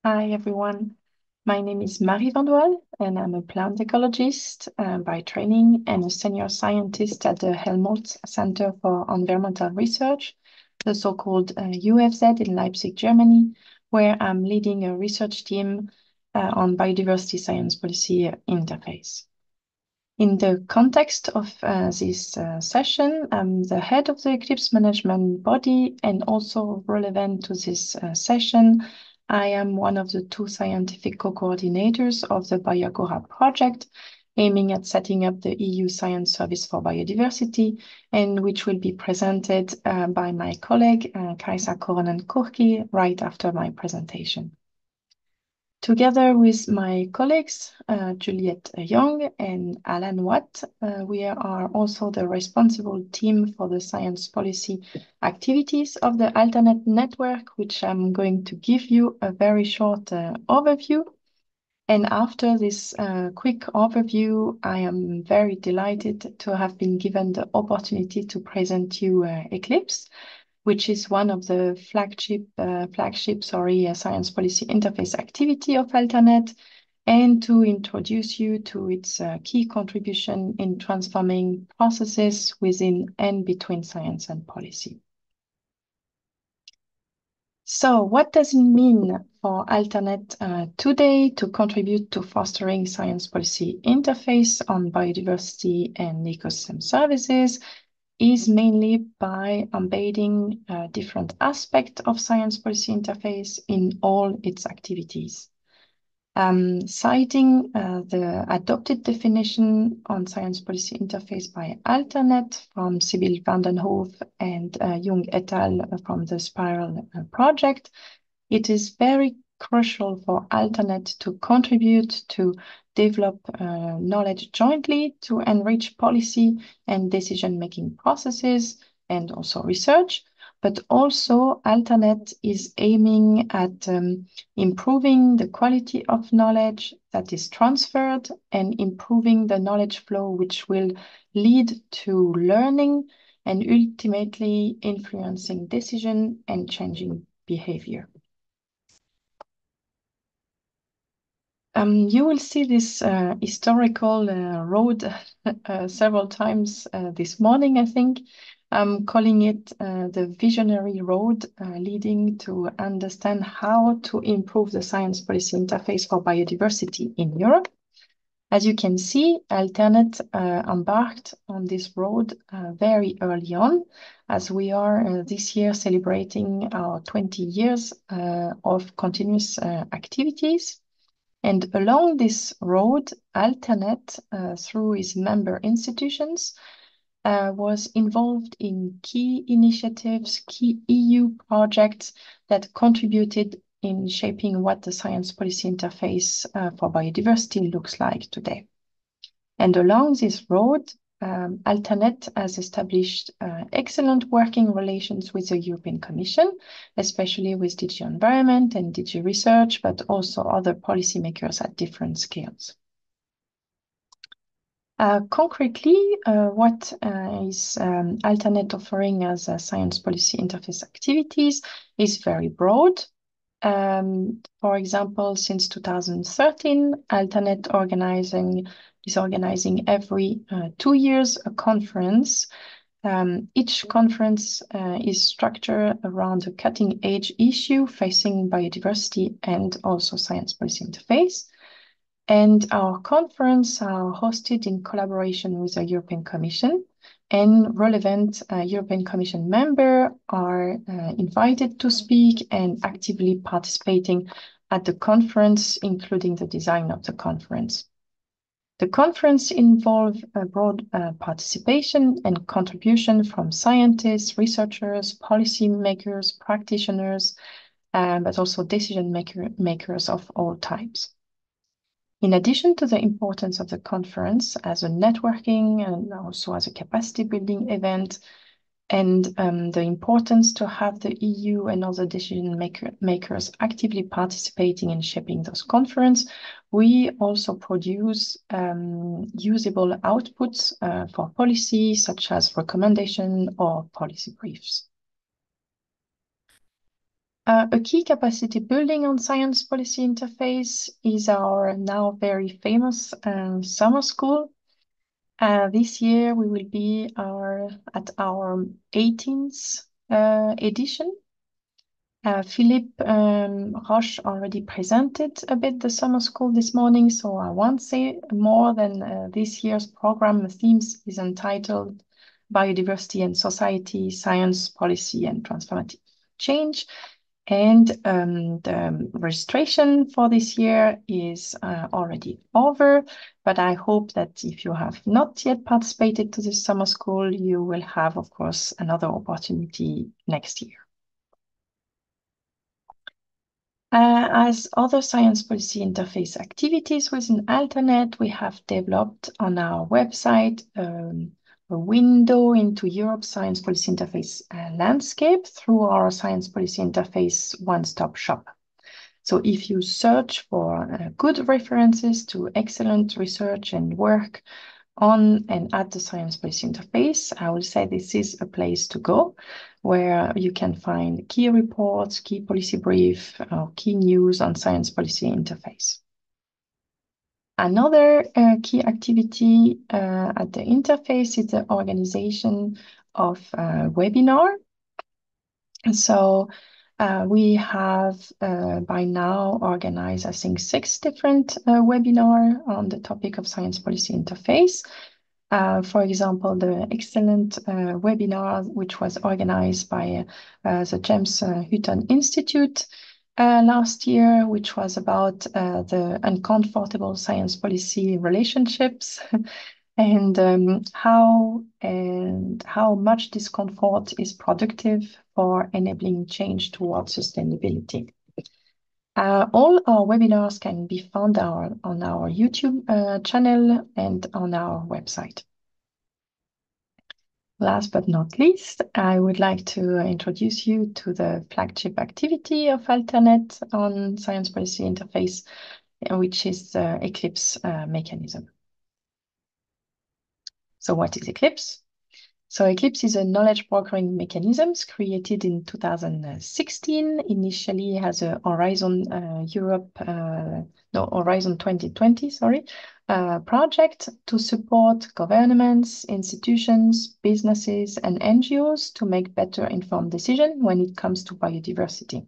Hi, everyone. My name is Marie Van Doel, and I'm a plant ecologist by training and a senior scientist at the Helmholtz Center for Environmental Research, the so-called UFZ in Leipzig, Germany, where I'm leading a research team on biodiversity science policy interface. In the context of this session, I'm the head of the Eklipse management body, and also relevant to this session, I am one of the two scientific co-coordinators of the BioAgora project, aiming at setting up the EU Science Service for Biodiversity, and which will be presented by my colleague, Kaisa Koronen-Kurki, right after my presentation. Together with my colleagues, Juliette Young and Alan Watt, we are also the responsible team for the science policy activities of the Alternet network, which I'm going to give you a very short overview. And after this quick overview, I am very delighted to have been given the opportunity to present you Eklipse, which is one of the flagship science policy interface activity of Alternet, and to introduce you to its key contribution in transforming processes within and between science and policy. So what does it mean for Alternet today to contribute to fostering science policy interface on biodiversity and ecosystem services? Is mainly by embedding different aspects of science policy interface in all its activities. Citing the adopted definition on science policy interface by Alternet from Sibyl van den Hoof and Jung et al. From the Spiral project, it is very crucial for Alternet to contribute to develop knowledge jointly to enrich policy and decision-making processes and also research. But also Alternet is aiming at improving the quality of knowledge that is transferred and improving the knowledge flow, which will lead to learning and ultimately influencing decision and changing behavior. You will see this historical road several times this morning, I think. I'm calling it the visionary road leading to understand how to improve the science policy interface for biodiversity in Europe. As you can see, Alternet embarked on this road very early on, as we are this year celebrating our 20 years of continuous activities. And along this road, Alternet, through its member institutions, was involved in key initiatives, key EU projects that contributed in shaping what the science policy interface for biodiversity looks like today. And along this road, Alternet has established excellent working relations with the European Commission, especially with DG Environment and DG Research, but also other policymakers at different scales. Concretely, what is Alternet offering as a science policy interface activities is very broad. For example, since 2013, Alternet is organizing every 2 years a conference. Each conference is structured around a cutting-edge issue facing biodiversity and also science policy interface. And our conference are hosted in collaboration with the European Commission, and relevant European Commission members are invited to speak and actively participating at the conference, including the design of the conference. The conference involves a broad participation and contribution from scientists, researchers, policymakers, practitioners, but also decision makers of all types. In addition to the importance of the conference as a networking and also as a capacity building event, and the importance to have the EU and other decision makers actively participating in shaping those conferences, we also produce usable outputs for policy, such as recommendation or policy briefs. A key capacity building on science policy interface is our now very famous summer school. This year we will be at our 18th edition. Philippe Roche already presented a bit the summer school this morning, so I won't say more than this year's program themes is entitled Biodiversity and Society, Science, Policy and Transformative Change. And the registration for this year is already over, but I hope that if you have not yet participated to this summer school, you will have, of course, another opportunity next year. As other science policy interface activities within Alternet, we have developed on our website a window into Europe's science policy interface landscape through our science policy interface one-stop shop. So if you search for good references to excellent research and work on and at the science policy interface, I will say this is a place to go where you can find key reports, key policy brief, or key news on science policy interface. Another key activity at the interface is the organization of webinar. So we have by now organized, I think, 6 different webinars on the topic of science policy interface. For example, the excellent webinar, which was organized by the James Hutton Institute last year, which was about the uncomfortable science policy relationships and how much discomfort is productive for enabling change towards sustainability. All our webinars can be found on our YouTube channel and on our website. Last but not least, I would like to introduce you to the flagship activity of Alternet on science policy interface, which is the Eklipse mechanism. So what is Eklipse? So Eklipse is a knowledge brokering mechanism created in 2016, initially as a Horizon Horizon 2020, project to support governments, institutions, businesses, and NGOs to make better informed decisions when it comes to biodiversity.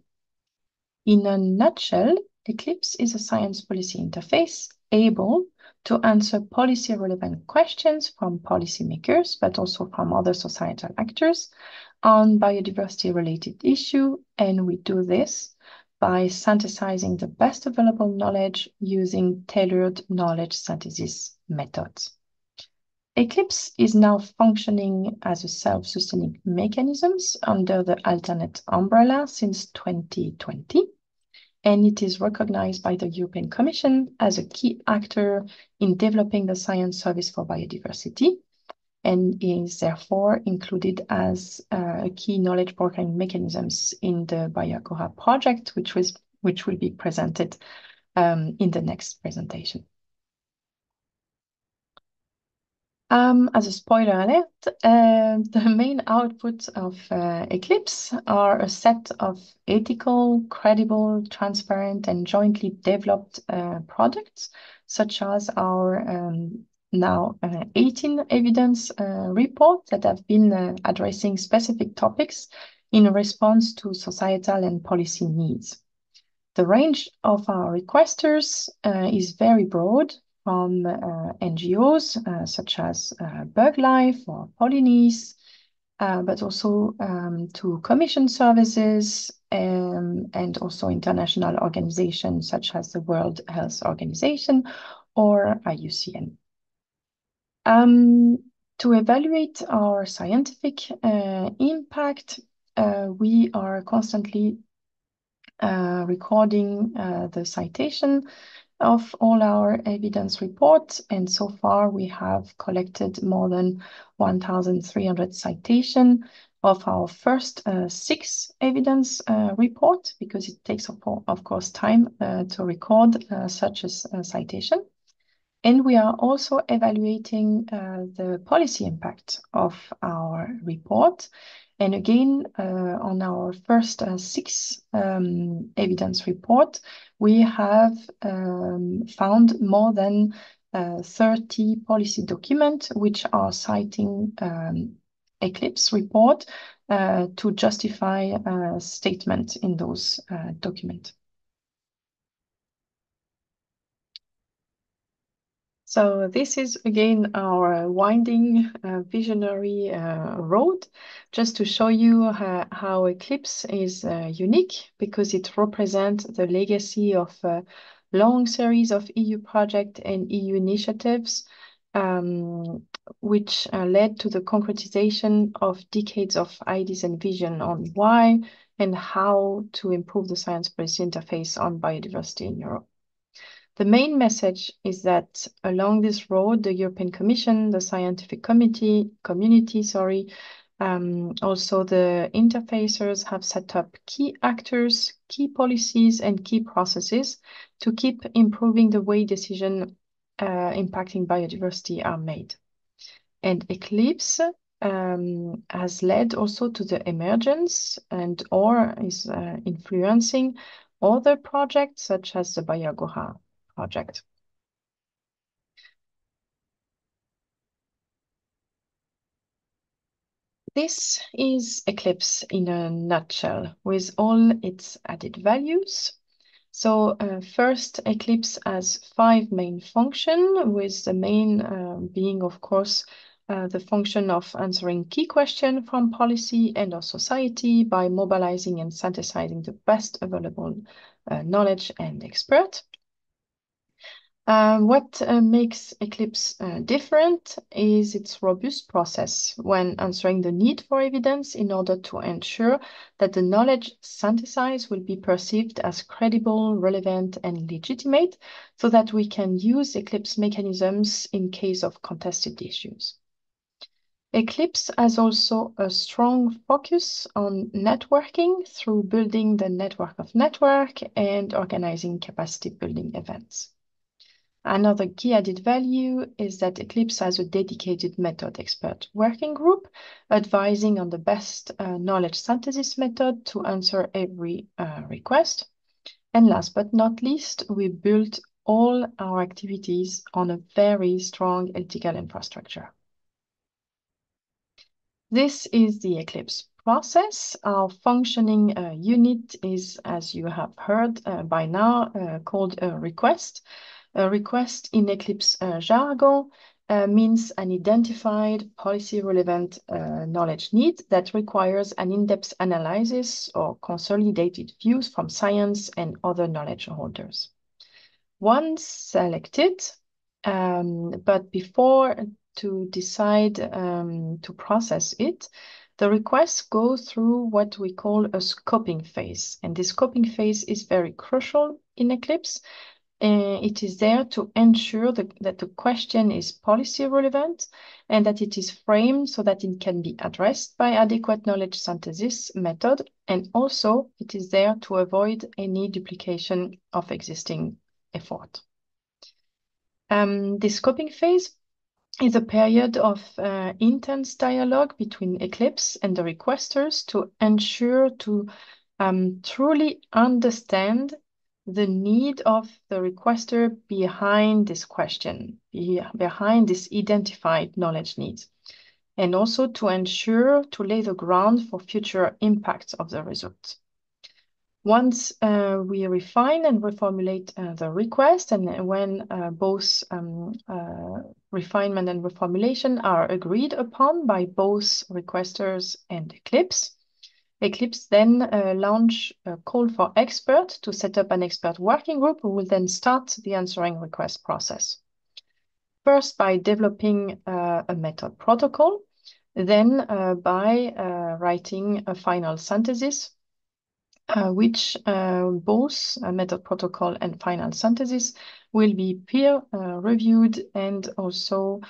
In a nutshell, Eklipse is a science policy interface able to answer policy-relevant questions from policymakers, but also from other societal actors on biodiversity-related issues, and we do this by synthesizing the best available knowledge using tailored knowledge synthesis methods. Eklipse is now functioning as a self-sustaining mechanism under the Alternet umbrella since 2020. And it is recognized by the European Commission as a key actor in developing the science service for biodiversity, and is therefore included as a key knowledge brokering mechanisms in the BioAgora project, which will be presented in the next presentation. As a spoiler alert, the main outputs of Eklipse are a set of ethical, credible, transparent, and jointly developed products, such as our now 18 evidence reports that have been addressing specific topics in response to societal and policy needs. The range of our requesters is very broad, from NGOs such as BugLife or Polynice, but also to commission services and also international organizations such as the World Health Organization or IUCN. To evaluate our scientific impact, we are constantly recording the citation of all our evidence reports, and so far we have collected more than 1,300 citations of our first 6 evidence reports, because it takes, of course, time to record such a citation. And we are also evaluating the policy impact of our report. And again, on our first 6 evidence report, we have found more than 30 policy documents which are citing Eklipse report to justify statements in those documents. So this is again our winding visionary road, just to show you how Eklipse is unique, because it represents the legacy of a long series of EU projects and EU initiatives, which led to the concretization of decades of ideas and vision on why and how to improve the science policy interface on biodiversity in Europe. The main message is that along this road, the European Commission, the scientific community, also the interfacers have set up key actors, key policies, and key processes to keep improving the way decisions impacting biodiversity are made. And Eklipse has led also to the emergence and or is influencing other projects such as the Biagora project. This is Eklipse in a nutshell with all its added values. So first, Eklipse has 5 main functions, with the main being, of course, the function of answering key questions from policy and of society by mobilizing and synthesizing the best available knowledge and expert. What makes Eklipse different is its robust process when answering the need for evidence in order to ensure that the knowledge synthesized will be perceived as credible, relevant, and legitimate, so that we can use Eklipse mechanisms in case of contested issues. Eklipse has also a strong focus on networking through building the network of network and organizing capacity building events. Another key added value is that Eklipse has a dedicated method expert working group advising on the best knowledge synthesis method to answer every request. And last but not least, we built all our activities on a very strong ethical infrastructure. This is the Eklipse process. Our functioning unit is, as you have heard by now, called a request. A request in Eklipse jargon means an identified policy-relevant knowledge need that requires an in-depth analysis or consolidated views from science and other knowledge holders. Once selected, but before to decide to process it, the requests go through what we call a scoping phase. And this scoping phase is very crucial in Eklipse. It is there to ensure that the question is policy relevant and that it is framed so that it can be addressed by adequate knowledge synthesis method. And also it is there to avoid any duplication of existing effort. The scoping phase is a period of intense dialogue between Eklipse and the requesters to ensure to truly understand the need of the requester behind this question, behind this identified knowledge needs, and also to ensure to lay the ground for future impacts of the results. Once we refine and reformulate the request, and when both refinement and reformulation are agreed upon by both requesters and Eklipse, Eklipse then launch a call for experts to set up an expert working group who will then start the answering request process. First by developing a method protocol, then by writing a final synthesis, which both method protocol and final synthesis will be peer reviewed and also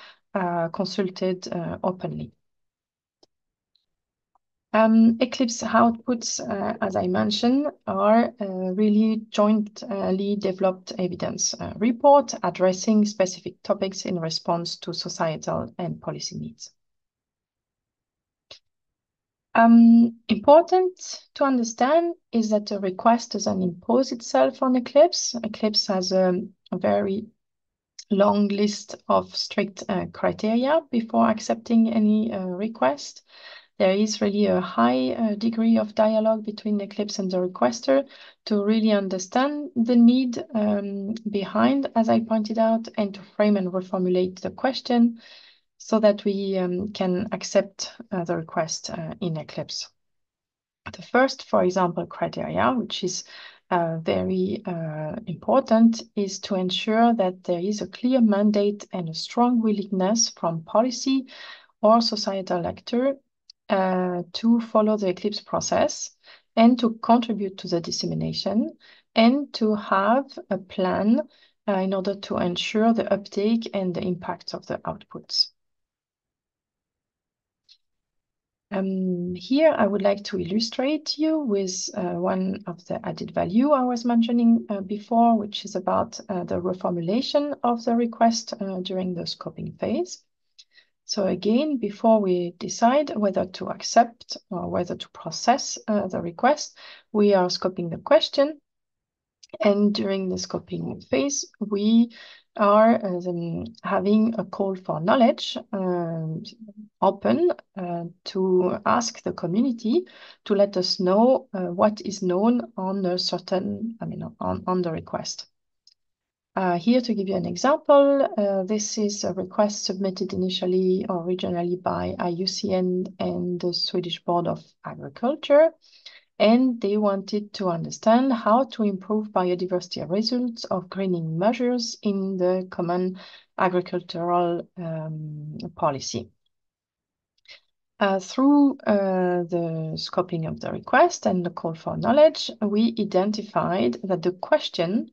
consulted openly. Eklipse outputs, as I mentioned, are really jointly developed evidence report addressing specific topics in response to societal and policy needs. Important to understand is that the request doesn't impose itself on Eclipse. Eclipse has a very long list of strict criteria before accepting any request. There is really a high degree of dialogue between Eclipse and the requester to really understand the need behind, as I pointed out, and to frame and reformulate the question so that we can accept the request in Eclipse. The first, for example, criteria, which is very important, is to ensure that there is a clear mandate and a strong willingness from policy or societal actor to follow the Eclipse process and to contribute to the dissemination and to have a plan in order to ensure the uptake and the impact of the outputs. Here, I would like to illustrate you with one of the added value I was mentioning before, which is about the reformulation of the request during the scoping phase. So again, before we decide whether to accept or whether to process the request, we are scoping the question. And during the scoping phase, we are having a call for knowledge open to ask the community to let us know what is known on a certain, on the request. Here to give you an example, this is a request submitted initially originally by IUCN and the Swedish Board of Agriculture, and they wanted to understand how to improve biodiversity results of greening measures in the common agricultural policy. Through the scoping of the request and the call for knowledge, we identified that the question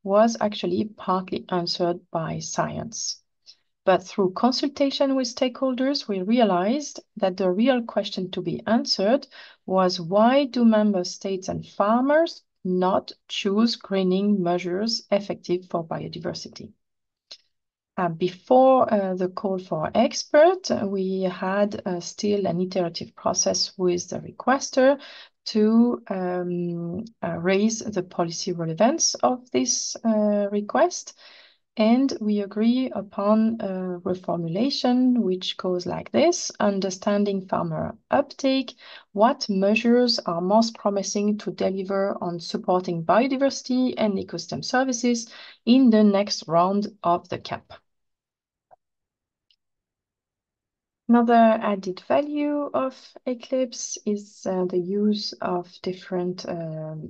was actually partly answered by science. But through consultation with stakeholders, we realized that the real question to be answered was, why do member states and farmers not choose greening measures effective for biodiversity? Before the call for expert, we had still an iterative process with the requester to raise the policy relevance of this request. And we agree upon a reformulation which goes like this: understanding farmer uptake, what measures are most promising to deliver on supporting biodiversity and ecosystem services in the next round of the CAP. Another added value of Eclipse is the use of different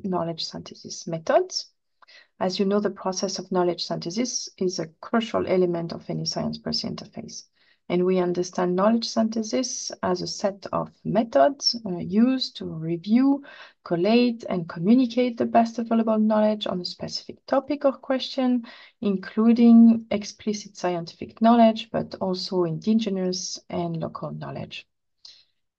knowledge synthesis methods. As you know, the process of knowledge synthesis is a crucial element of any science-policy interface. And we understand knowledge synthesis as a set of methods used to review, collate, and communicate the best available knowledge on a specific topic or question, including explicit scientific knowledge, but also indigenous and local knowledge.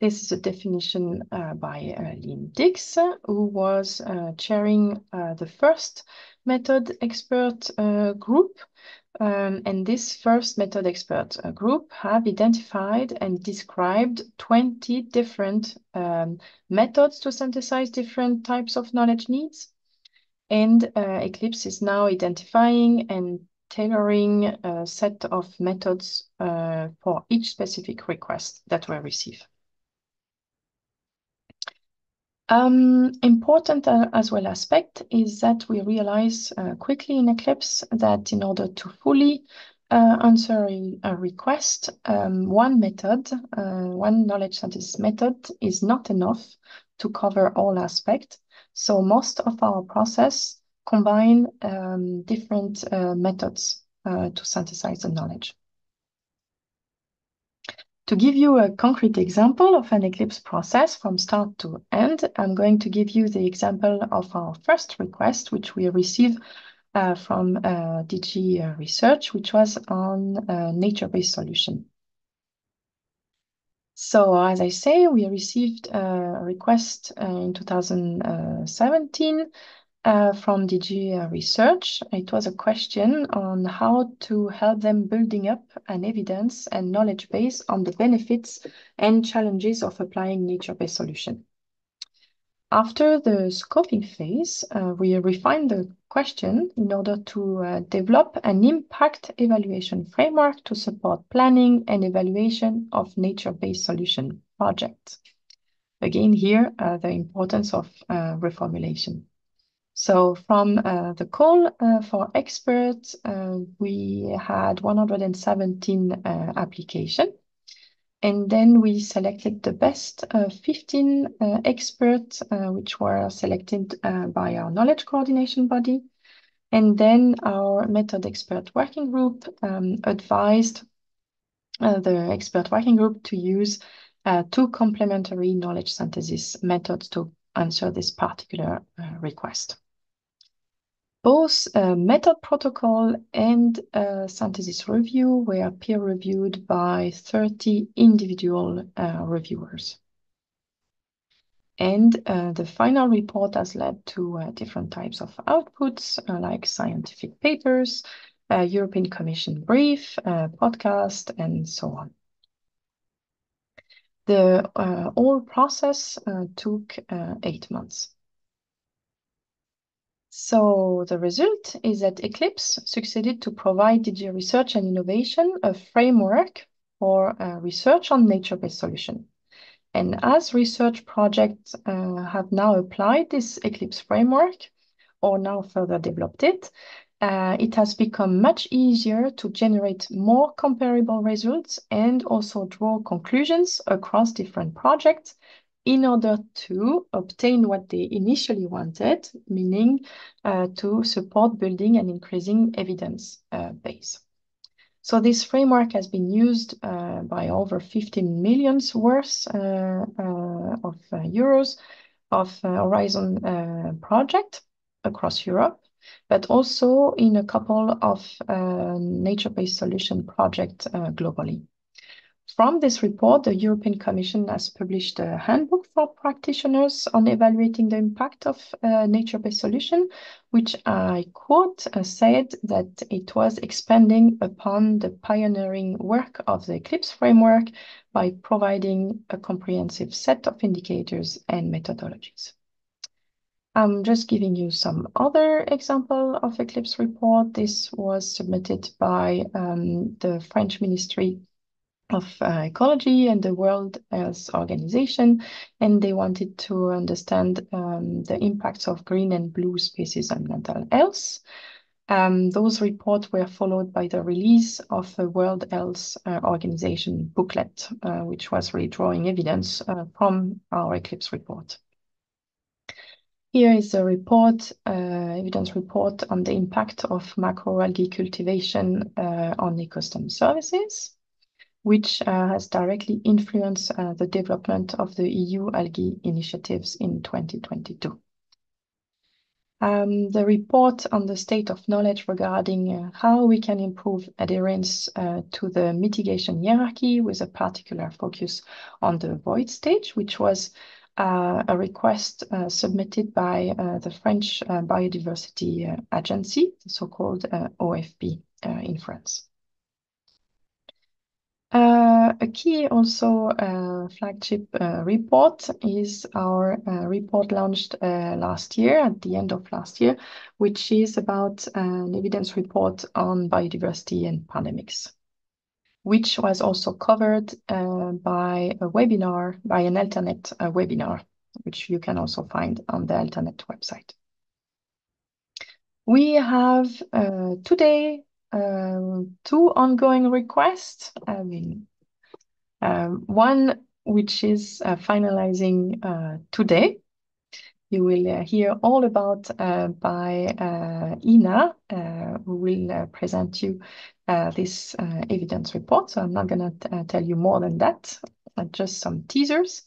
This is a definition by Lynn Dix, who was chairing the first method expert group. And this first method expert group have identified and described 20 different methods to synthesize different types of knowledge needs. And Eclipse is now identifying and tailoring a set of methods for each specific request that we receive. Important as well aspect is that we realize quickly in Eclipse that in order to fully answer a request, one knowledge synthesis method is not enough to cover all aspects. So most of our process combine different methods to synthesize the knowledge. To give you a concrete example of an Eclipse process from start to end, I'm going to give you the example of our first request, which we received from DG Research, which was on nature-based solution. So as I say, we received a request in 2017 from DG Research. It was a question on how to help them building up an evidence and knowledge base on the benefits and challenges of applying nature-based solution. After the scoping phase, we refined the question in order to develop an impact evaluation framework to support planning and evaluation of nature-based solution projects. Again, here, the importance of reformulation. So from the call for experts, we had 117 applications. And then we selected the best 15 experts, which were selected by our knowledge coordination body. And then our method expert working group advised the expert working group to use two complementary knowledge synthesis methods to answer this particular request. Both method protocol and synthesis review were peer-reviewed by 30 individual reviewers. And the final report has led to different types of outputs, like scientific papers, European Commission brief, podcast, and so on. The whole process took 8 months. So the result is that Eklipse succeeded to provide DG Research and Innovation a framework for research on nature-based solution. And as research projects have now applied this Eklipse framework or now further developed it, it has become much easier to generate more comparable results and also draw conclusions across different projects in order to obtain what they initially wanted, meaning to support building and increasing evidence base. So this framework has been used by over 15 million worth of euros of Horizon project across Europe, but also in a couple of nature-based solution projects globally. From this report, the European Commission has published a handbook for practitioners on evaluating the impact of nature-based solution, which I quote said that it was expanding upon the pioneering work of the Eklipse framework by providing a comprehensive set of indicators and methodologies. I'm just giving you some other example of Eklipse report. This was submitted by the French Ministry of Ecology and the World Health Organization, and they wanted to understand the impacts of green and blue species on mental health. Those reports were followed by the release of a World Health Organization booklet, which was really drawing evidence from our Eklipse report. Here is a report, evidence report on the impact of macroalgae cultivation on ecosystem services, which has directly influenced the development of the EU algae initiatives in 2022. The report on the state of knowledge regarding how we can improve adherence to the mitigation hierarchy with a particular focus on the void stage, which was a request submitted by the French Biodiversity Agency, the so-called OFP in France. A key also flagship report is our report launched last year, at the end of last year, which is about an evidence report on biodiversity and pandemics, which was also covered by a webinar, by an Alternet webinar, which you can also find on the Alternet website. We have today two ongoing requests. One which is finalizing today. You will hear all about by Ina, who will present you this evidence report. So I'm not going to tell you more than that, just some teasers.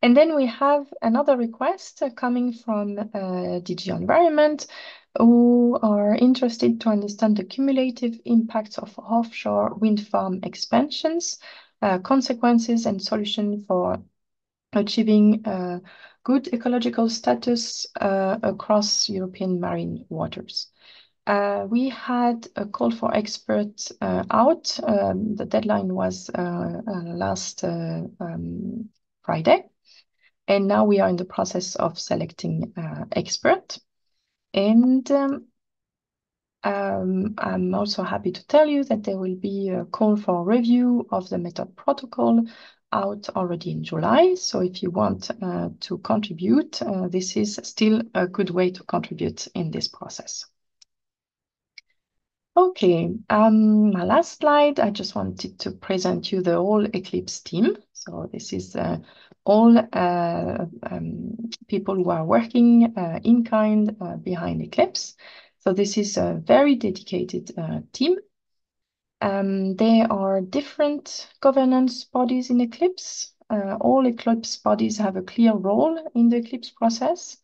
And then we have another request coming from DG Environment, who are interested to understand the cumulative impacts of offshore wind farm expansions, consequences and solutions for achieving good ecological status across European marine waters. We had a call for experts out. The deadline was last Friday, and now we are in the process of selecting expert. And I'm also happy to tell you that there will be a call for review of the method protocol out already in July. So if you want to contribute, this is still a good way to contribute in this process. Okay, my last slide, I just wanted to present you the whole Eklipse team. So this is all people who are working in kind behind Eklipse. So this is a very dedicated team. There are different governance bodies in Eklipse. All Eklipse bodies have a clear role in the Eklipse process.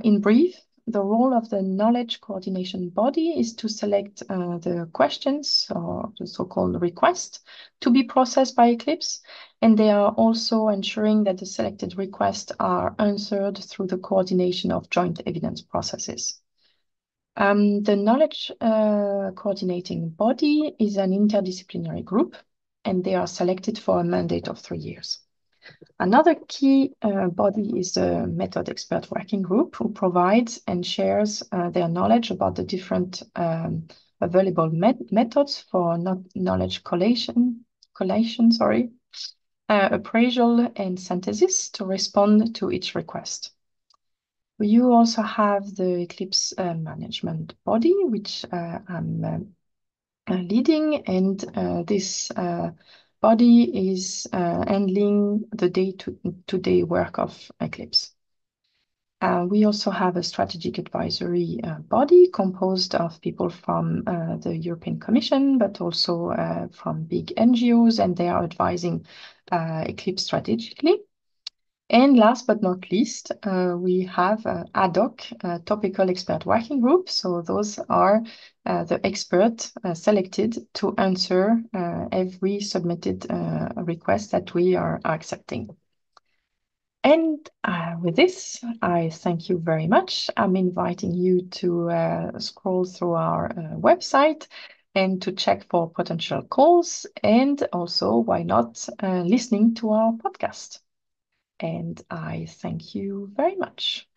In brief, the role of the knowledge coordination body is to select the questions or the so-called requests to be processed by Eklipse, and they are also ensuring that the selected requests are answered through the coordination of joint evidence processes. The knowledge coordinating body is an interdisciplinary group, and they are selected for a mandate of 3 years. Another key body is the Method Expert Working Group, who provides and shares their knowledge about the different available methods for knowledge collation, appraisal, and synthesis to respond to each request. You also have the Eklipse management body, which I'm leading, and this body is handling the day-to-day work of Eklipse. We also have a strategic advisory body composed of people from the European Commission, but also from big NGOs, and they are advising Eklipse strategically. And last but not least, we have ad hoc topical expert working group. So those are the experts selected to answer every submitted request that we are accepting. And with this, I thank you very much. I'm inviting you to scroll through our website and to check for potential calls, and also, why not, listening to our podcast. And I thank you very much.